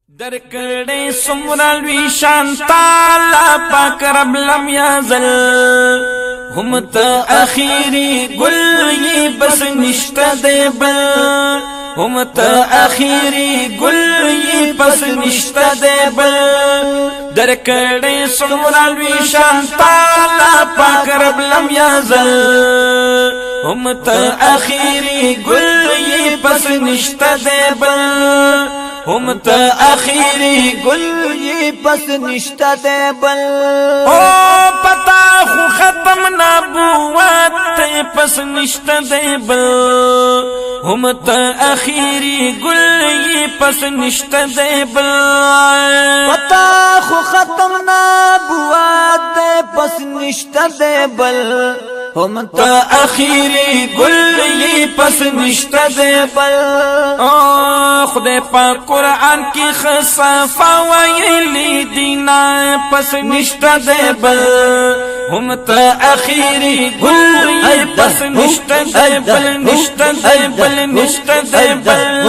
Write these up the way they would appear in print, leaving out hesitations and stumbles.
درکڑے سمرالوی شانتالا پاک رب لم یازل هم تا اخیری گل یہ بس نشت دے بل هم تا اخیری گل یہ بس نشت دے بل درکڑے سمرالوی شانتالا پاک رب لم یازل هم تا اخیری گل یہ بس نشت دے بل هم تا اخیری گل یہ پس نشتا دے بل او پتا خو ختم نبوت تے پس نشتا دے بل هم تا اخیری گل یہ پس نشتا دے بل پتا خو ختم نبوت تے پس نشتا دے بل هم تا اخیری گل یہ پس نشتا دے بل خدای پاک قرآن کی خصافہ ویلی دینا پس نشتا دے بل هم تا اخیری گل یہ پس نشتا دے بل نشتا دے بل نشتا دے بل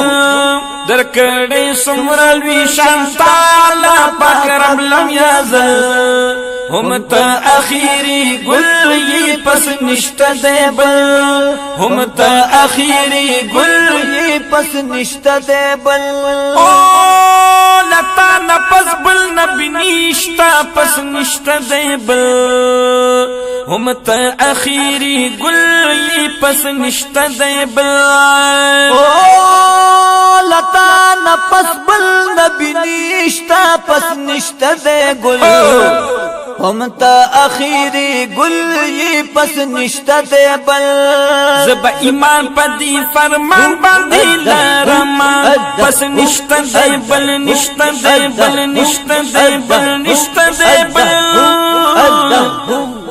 درکڑے سمرالوی شانتالا پاک رب لم یازل هم تا اخیری گل یہ پس نشتا دے بل هم تا اخیری گل یہ پس نشتا دے بل او لتا نپس بل نبی نشتا پس نشتا دے بل هم تا اخیری گل یہ پس نشتا دے بل او لتا نپس بل نبی نشتا پس نشتا دے گل هم تا اخیری گل یہ پس نشتا دے بل زب ایمان پدی فرمان باندی لرما پس نشتا دے بل نشتا دے بل نشتا دے بل نشتا دے بل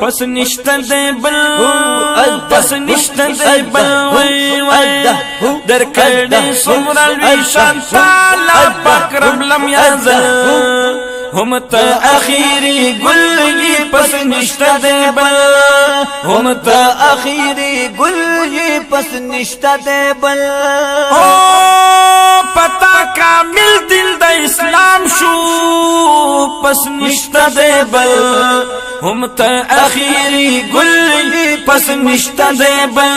پس نشتا دے بل پس نشتا دے بل درکڑے سمرالوی شانتالا پاک رب لم یازل هم تا اخیری گل یہ پس نشتا دے بل هم تا اخیری گل یہ پس نشتا دے بل او پتا کامل دل دا اسلام شو پس نشتا دے بل هم تا اخیری گل یہ پس نشتا دے بل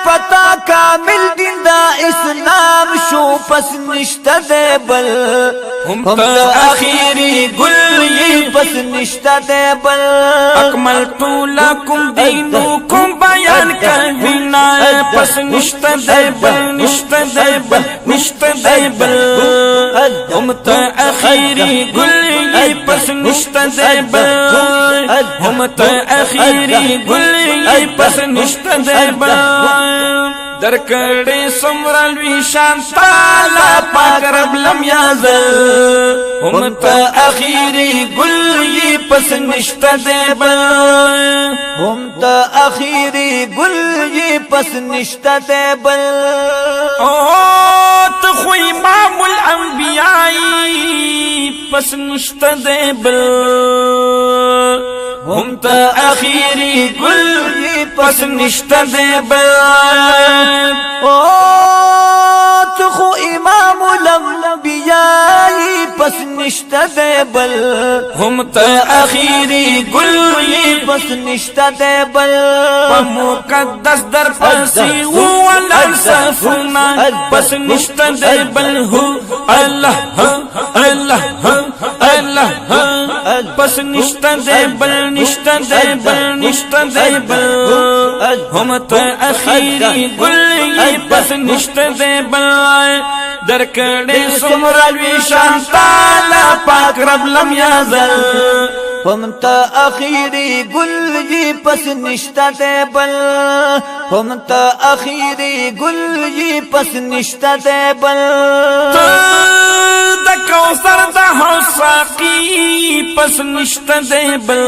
پتا کامل دل دا اسلام شو پس نشتا دے بل هم تا اخیری گل یہ پس نشتا دے بل اکملت لکم دینکم بیان کروینا پس نشتا دے بل نشتا دے بل نشتا دے بل هم تا اخیری گل یہ پس نشتا دے بل هم تا اخیری گل یہ پس نشتا دے بل درکڑے سمرالوی شانتالا پاک رب لم یازل هم تا اخیری گل یہ پس نشتا دے بل هم تا اخیری گل یہ پس نشتا دے بل او تخو امام الانبیاء پس نشتا دے بل هم تا اخیری گل یہ پس نشتا دے بل او تخو امام الانبیاء پس نشتا دے بل هم تا اخیری گل یہ پس نشتا دے بل مقدس در پسی هو الانصافنا پس نشتا دے بل هو اللہ اللہ اللہ پس نشتا دے بل نشتا دے بل نشتا دے بل هم تا اخیری گل یہ پس نشتا دے بل درکڑے سمرالوی شانتالا پاک رب لم یازل هم تا اخیری گل یہ پس نشتا دے بل هم تا اخیری گل یہ پس نشتا دے بل دا کوثر دا حساقی پس نشتا دے بل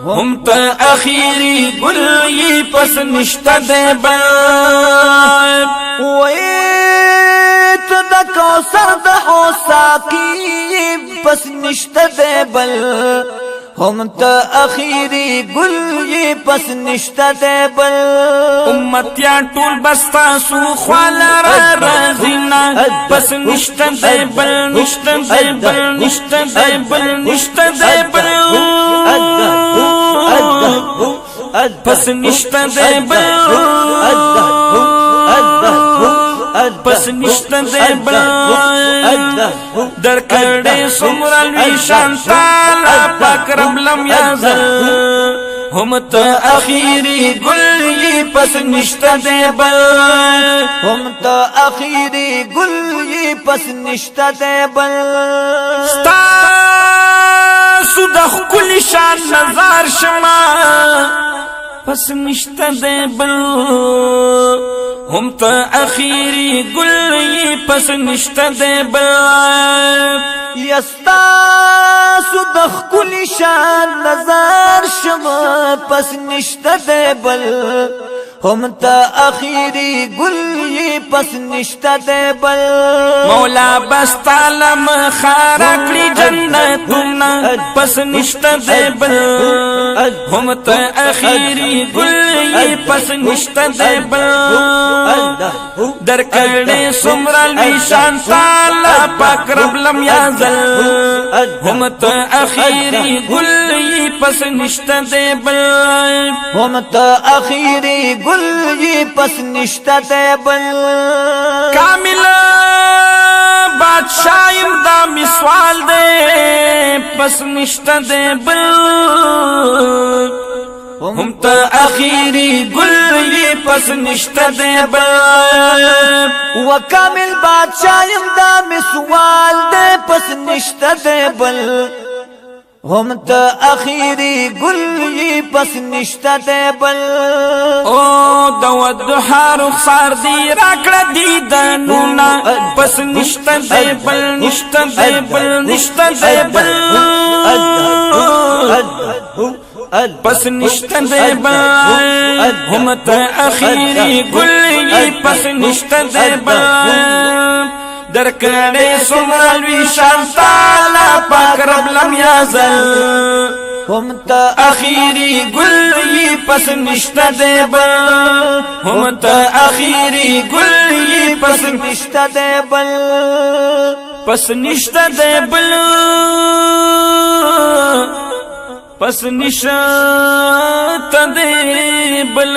هم تا اخیری گل یہ پس نشتا دے بل ویت دا کوثر دا حساقی پس نشتا دے بل هم تا اخیری گل یہ پس نشتا دے بل امتیا ټول بستا سو خوالا را رازینا پس نشتا دے بل نشتا دے بل نشتا دے بل نشتا دے بل پس نشتا دے بل پس نشتا دے بل در کڑے سمرا لوی شانتالا پاک رب لم یازل هم تا اخیری گل یہ پس نشتا دے بل هم تا اخیری گل یہ پس نشتا دے بل ستاسو د ښکلي شان نظر شما پس نشتا دے بل هم تا اخیری گل یہ پس نشتا دے بل یستاسو د ښکلي شان نظر شما پس نشتا دے بل هم تا اخیری گل یہ پس نشتا دے بل مولا بستالم خارکلی جنتنا پس نشتا دے بل هم تا اخیری گل یہ پس نشتا دے بل در کڑے سمرال ویشان تالا پاک رب لم یازل هم تا اخیری گل یہ پس نشتا دے بل هم تا اخیری گل یہ پس نشتا دے بل کامل بادشاہ امدا مسوال دے پس نشتا دے بل هم تا اخیری گل یہ پس نشتا دے بل وکامل بادشاہ امدا مسوال دے پس نشتا دے بل هم تا اخیری گل یہ پس نشتا دے بل او دو دحا رخصار دی راکڑا دی دانونا پس نشتا دے بل نشتا دے بل نشتا دے بل پس نشتا دے بل هم تا اخیری گل یہ پس نشتا دے بل در کڑے سمرال ویشان تالا پاک رب لم یازل هم تا اخیری گل یہ پس نشتا دے بل هم تا اخیری گل یہ پس نشتا دے بل پس نشتا دے بل پس نشتا دے بل